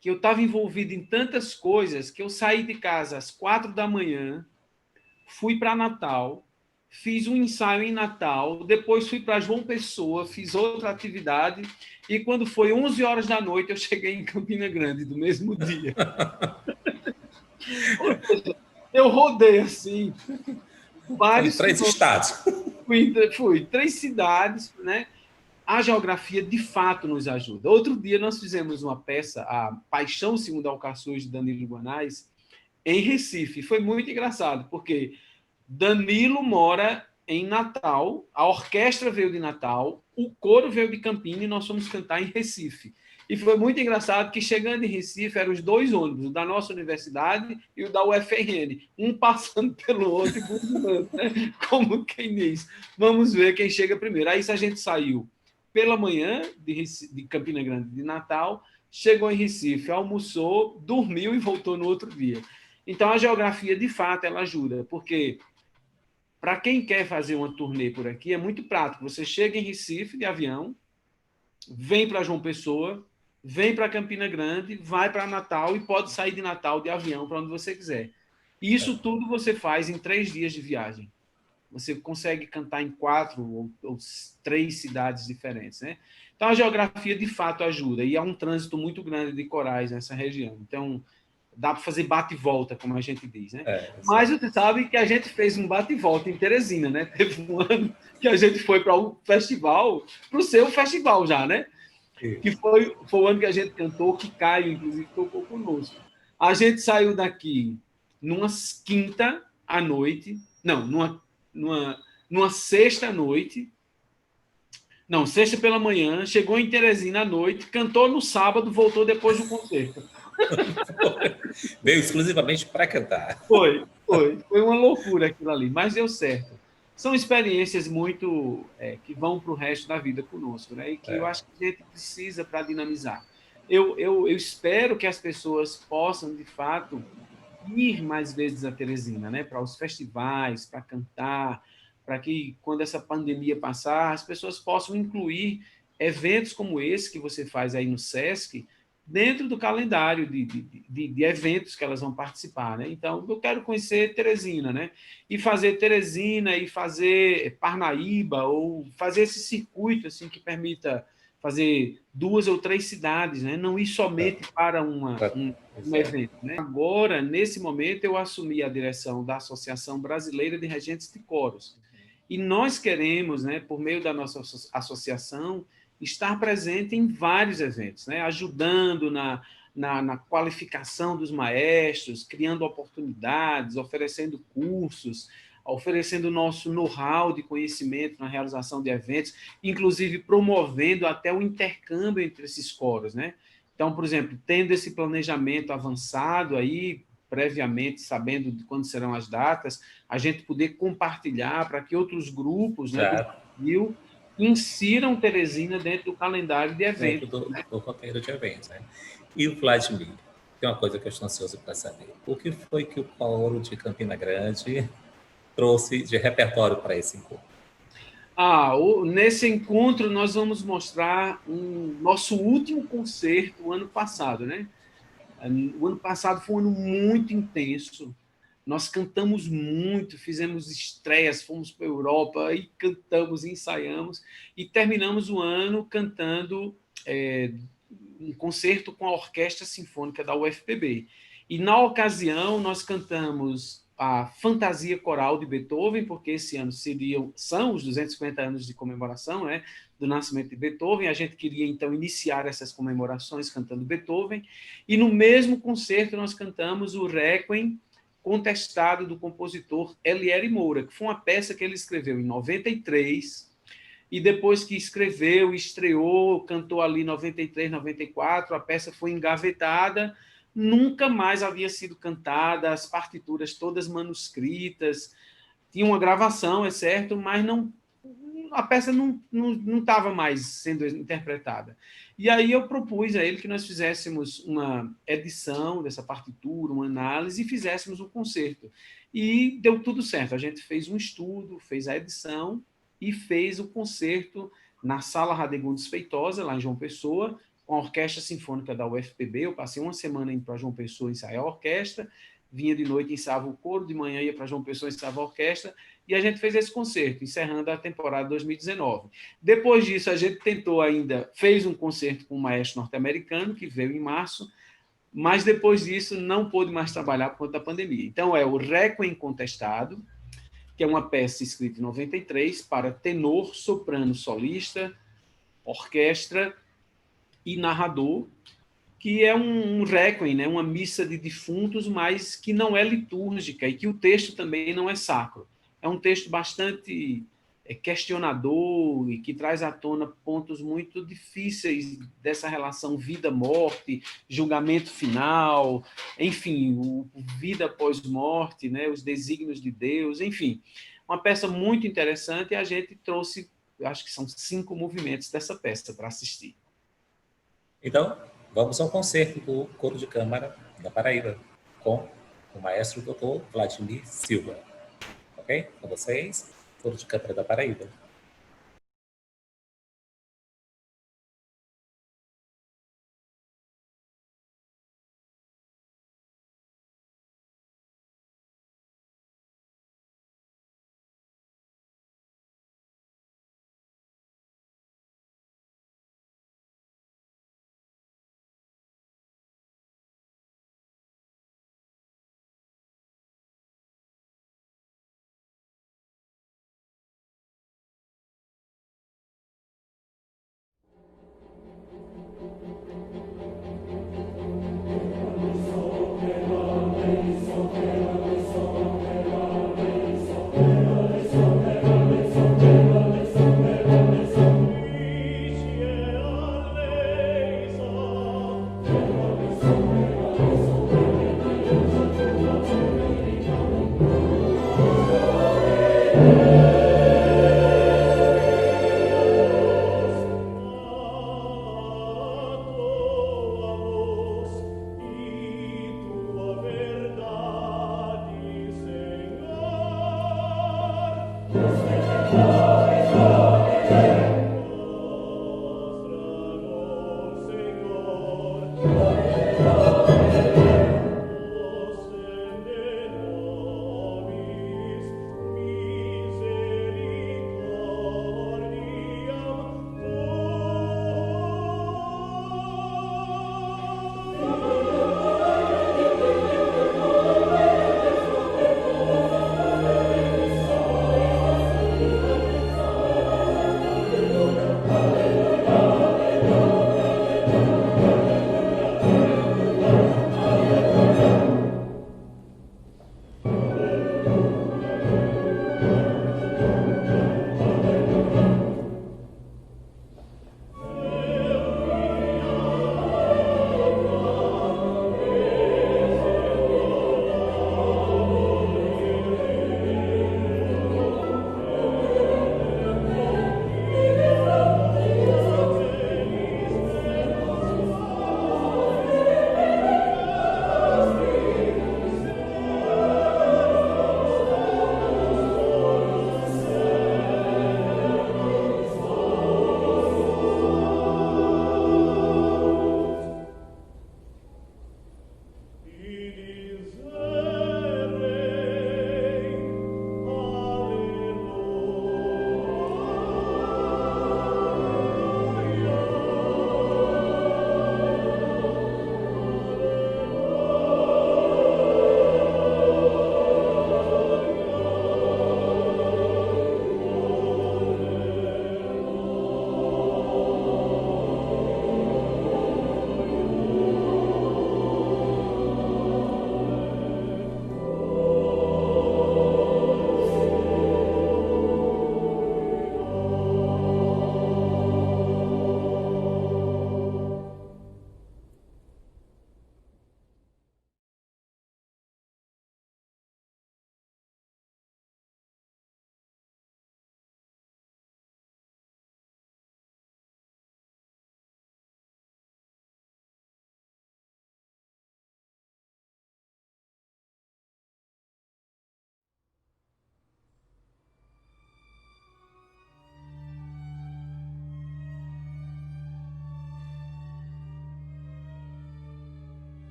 que eu estava envolvido em tantas coisas que eu saí de casa às 4 da manhã, fui para Natal, fiz um ensaio em Natal, depois fui para João Pessoa, fiz outra atividade, e quando foi 11 horas da noite, eu cheguei em Campina Grande, do mesmo dia. Eu rodei, assim, vários... 3 estados. Fui 3 cidades, né? A geografia, de fato, nos ajuda. Outro dia, nós fizemos uma peça, A Paixão Segundo Alcaçuz, de Danilo Guanais, em Recife. Foi muito engraçado, porque Danilo mora em Natal, a orquestra veio de Natal, o coro veio de Campina e nós fomos cantar em Recife. E foi muito engraçado que, chegando em Recife, eram os 2 ônibus, o da nossa universidade e o da UFRN, um passando pelo outro e buzinando, né? Como quem diz, vamos ver quem chega primeiro. Aí, a gente saiu pela manhã de Campina Grande, de Natal, chegou em Recife, almoçou, dormiu e voltou no outro dia. Então, a geografia, de fato, ela ajuda, porque para quem quer fazer uma turnê por aqui, é muito prático. Você chega em Recife de avião, vem para João Pessoa, vem para Campina Grande, vai para Natal e pode sair de Natal de avião para onde você quiser. E isso tudo você faz em 3 dias de viagem. Você consegue cantar em 4 ou 3 cidades diferentes, né? Então, a geografia, de fato, ajuda. E há um trânsito muito grande de corais nessa região. Então, dá para fazer bate e volta, como a gente diz, né? Mas você sabe que a gente fez um bate e volta em Teresina, né? Teve um ano que a gente foi para o festival, para o seu festival já, né? Que foi o ano que a gente cantou, que Caio, inclusive, tocou conosco. A gente saiu daqui numa quinta à noite, não, numa sexta à noite, não, sexta pela manhã, chegou em Teresina à noite, cantou no sábado, voltou depois do concerto. Veio exclusivamente para cantar. Foi uma loucura aquilo ali, mas deu certo. São experiências muito que vão para o resto da vida conosco, né? E que eu acho que a gente precisa para dinamizar. Eu espero que as pessoas possam, de fato, ir mais vezes a Teresina, né? Para os festivais, para cantar, para que, quando essa pandemia passar, as pessoas possam incluir eventos como esse que você faz aí no SESC dentro do calendário de eventos que elas vão participar, né? Então, eu quero conhecer Teresina, né? E fazer Teresina e fazer Parnaíba, ou fazer esse circuito assim que permita fazer 2 ou 3 cidades, né? Não ir somente para um evento. Né? Agora, nesse momento, eu assumi a direção da Associação Brasileira de Regentes de Coros. E nós queremos, né, por meio da nossa associação, estar presente em vários eventos, né? Ajudando na qualificação dos maestros, criando oportunidades, oferecendo cursos, oferecendo nosso know-how de conhecimento na realização de eventos, inclusive promovendo até o intercâmbio entre esses coros, né? Então, por exemplo, tendo esse planejamento avançado aí, previamente, sabendo de quando serão as datas, a gente poder compartilhar para que outros grupos, né, do Brasil insiram Teresina dentro do calendário de eventos. Dentro do roteiro de eventos, né? E o Vladimir, tem uma coisa que eu estou ansioso para saber. O que foi que o coro de Campina Grande trouxe de repertório para esse encontro? Nesse encontro nós vamos mostrar nosso último concerto o ano passado, né? O ano passado foi um ano muito intenso. Nós cantamos muito, fizemos estreias, fomos para a Europa e cantamos, ensaiamos e terminamos o ano cantando um concerto com a Orquestra Sinfônica da UFPB. E na ocasião nós cantamos a Fantasia Coral de Beethoven, porque esse ano são os 250 anos de comemoração, né, do nascimento de Beethoven. A gente queria então iniciar essas comemorações cantando Beethoven. E no mesmo concerto nós cantamos o Requiem Contestado do compositor Eliere Moura, que foi uma peça que ele escreveu em 93, e depois que escreveu, estreou, cantou ali em 93, 94, a peça foi engavetada, nunca mais havia sido cantada, as partituras todas manuscritas, tinha uma gravação, é certo, mas a peça não estava mais sendo interpretada. E aí eu propus a ele que nós fizéssemos uma edição dessa partitura, uma análise, e fizéssemos um concerto. E deu tudo certo. A gente fez um estudo, fez a edição e fez o concerto na Sala Radegundes Feitosa, lá em João Pessoa, com a Orquestra Sinfônica da UFPB. Eu passei uma semana indo para João Pessoa ensaiar a orquestra, vinha de noite, ensaiava o coro, de manhã ia para João Pessoa, ensaiava a orquestra, e a gente fez esse concerto, encerrando a temporada 2019. Depois disso, a gente tentou ainda, fez um concerto com um maestro norte-americano, que veio em março, mas depois disso não pôde mais trabalhar por conta da pandemia. Então, é o Requiem Contestado, que é uma peça escrita em 93 para tenor, soprano, solista, orquestra e narrador, que é um requiem, né, uma missa de defuntos, mas que não é litúrgica e que o texto também não é sacro. É um texto bastante questionador e que traz à tona pontos muito difíceis dessa relação vida-morte, julgamento final, enfim, vida após morte, né, os desígnios de Deus, enfim. Uma peça muito interessante, e a gente trouxe, acho que são 5 movimentos dessa peça para assistir. Então, vamos ao concerto do Coro de Câmara da Paraíba, com o maestro Dr. Vladimir Silva. Ok? Com vocês, Coro de Câmara da Paraíba.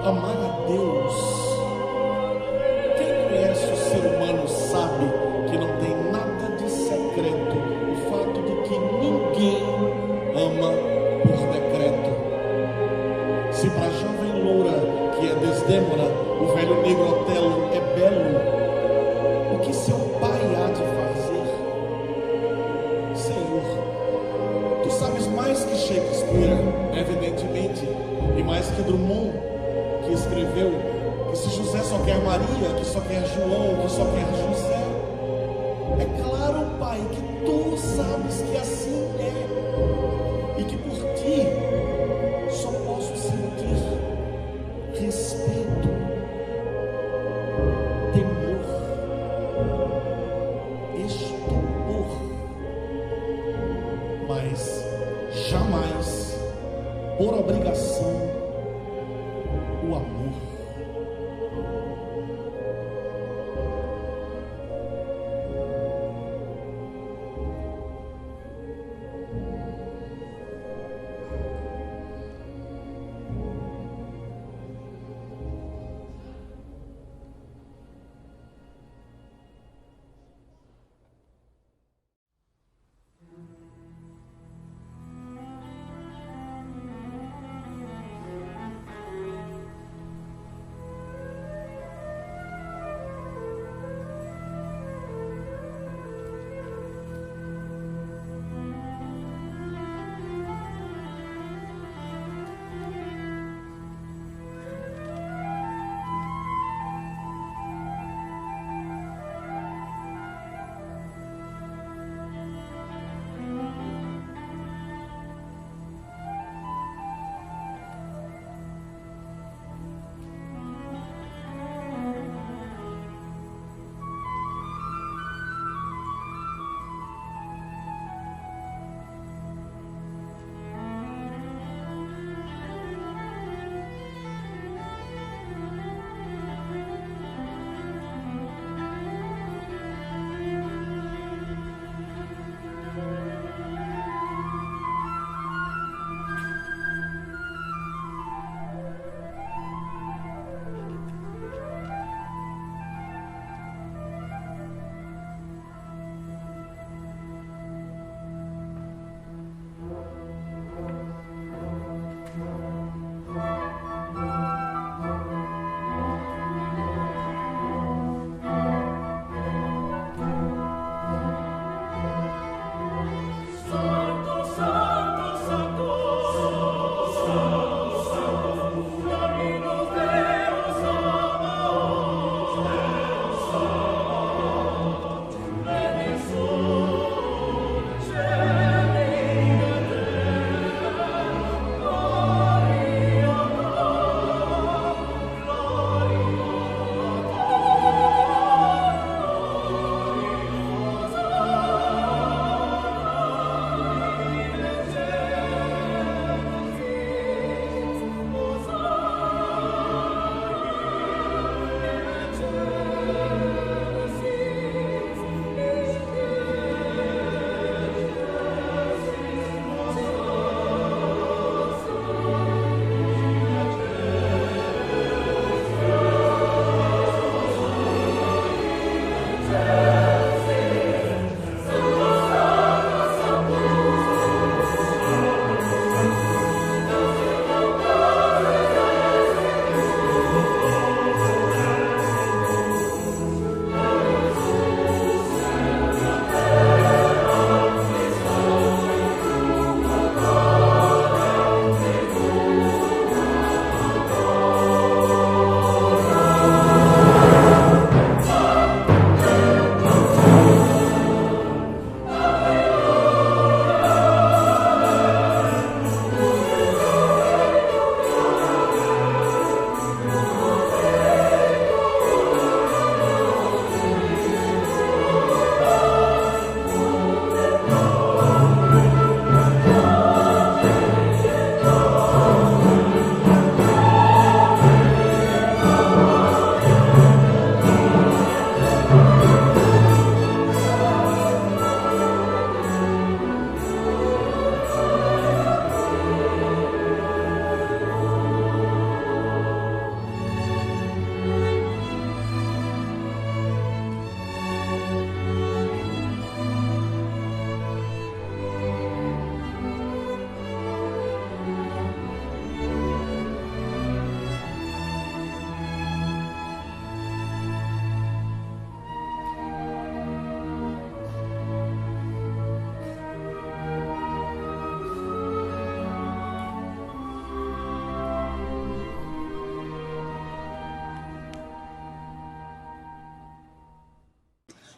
amar a Deus. Quem conhece o ser humano sabe que não tem nada de secreto o fato de que ninguém ama por decreto. Se para a jovem loura que é Desdémona, o velho negro Otelo é belo, o que seu pai há de fazer? Senhor, tu sabes mais que Shakespeare, evidentemente, e mais que Drummond, que escreveu que se José só quer Maria, que só quer João, que só quer José. É claro, Pai, que tu sabes que assim é, e que por ti só posso sentir respeito, temor, estupor, mas jamais, por obrigação, o amor.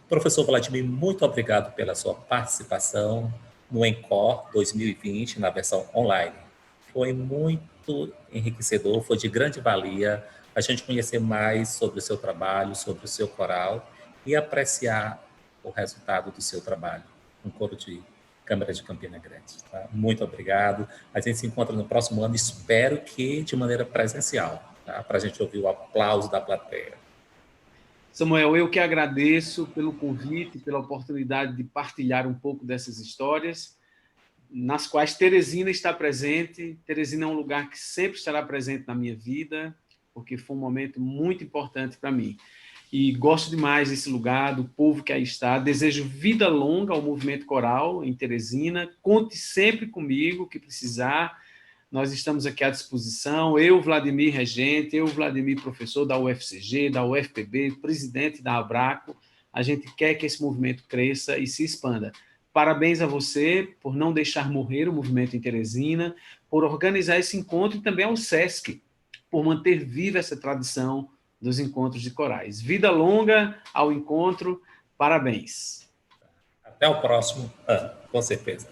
Professor Vladimir, muito obrigado pela sua participação no Encore 2020, na versão online. Foi muito enriquecedor, foi de grande valia a gente conhecer mais sobre o seu trabalho, sobre o seu coral e apreciar o resultado do seu trabalho no coro de Câmara de Campina Grande. Tá? Muito obrigado. A gente se encontra no próximo ano, espero que de maneira presencial, tá? Para a gente ouvir o aplauso da plateia. Samuel, eu que agradeço pelo convite, pela oportunidade de partilhar um pouco dessas histórias, nas quais Teresina está presente. Teresina é um lugar que sempre estará presente na minha vida, porque foi um momento muito importante para mim. E gosto demais desse lugar, do povo que aí está. Desejo vida longa ao movimento coral em Teresina. Conte sempre comigo, que precisar. Nós estamos aqui à disposição. Eu, Vladimir regente, eu, Vladimir professor da UFCG, da UFPB, presidente da Abraco. A gente quer que esse movimento cresça e se expanda. Parabéns a você por não deixar morrer o movimento em Teresina, por organizar esse encontro, e também ao SESC, por manter viva essa tradição dos encontros de corais. Vida longa ao encontro, parabéns. Até o próximo ano, com certeza.